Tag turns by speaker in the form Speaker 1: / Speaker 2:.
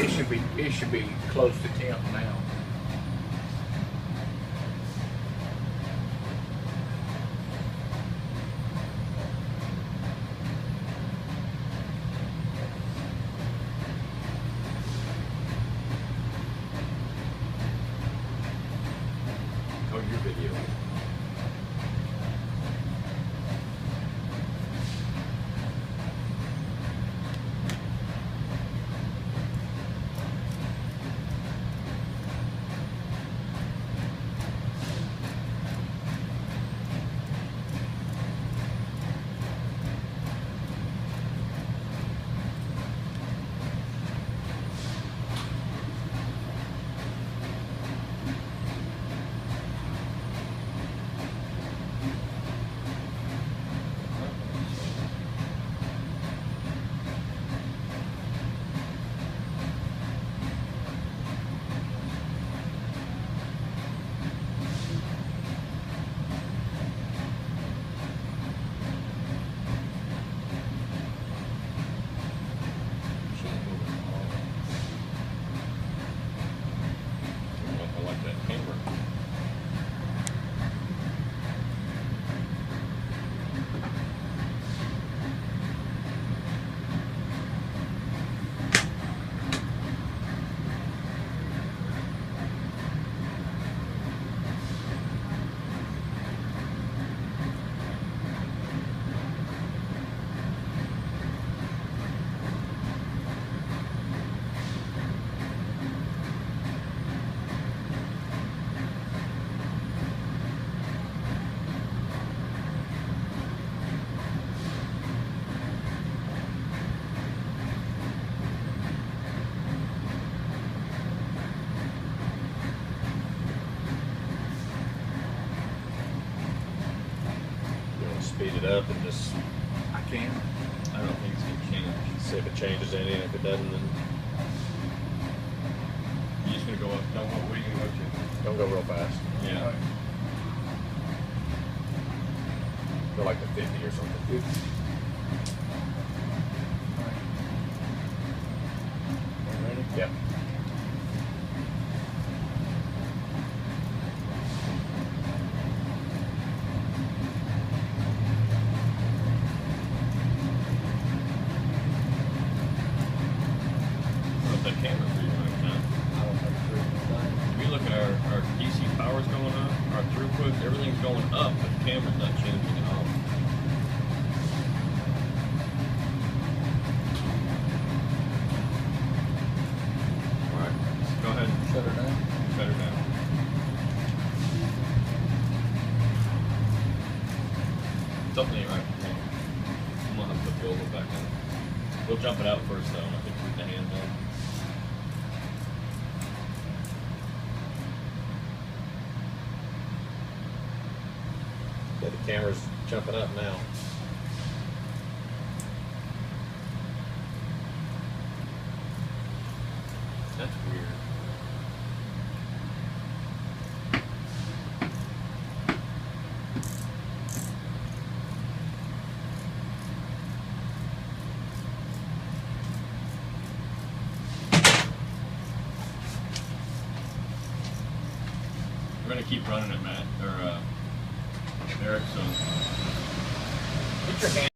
Speaker 1: It should be close to temp now. Oh, your video.
Speaker 2: I like that camera. You want to speed it up and just,
Speaker 1: I can.
Speaker 2: I don't think it's going to change. See if it changes any, if it doesn't, then you're just going to go up. Don't go, where are you going to go to?
Speaker 1: Don't go real fast.
Speaker 2: Yeah.
Speaker 1: Go like the 50 or something.
Speaker 3: Ready?
Speaker 1: Yep.
Speaker 2: What's that camera for you right now?
Speaker 3: I don't have a
Speaker 2: If you look at our DC power's going up, our throughput, everything's going up, but the camera's not changing at all. Alright, go ahead and
Speaker 3: Shut her down.
Speaker 2: shut her down. Something ain't right. I'm gonna have to put the old one back in. We'll jump it out first though, and I think with the hand on.
Speaker 1: Yeah, the camera's jumping up now.
Speaker 2: That's weird. We're gonna keep running it, Matt, or Eric, so.
Speaker 1: Get your hand.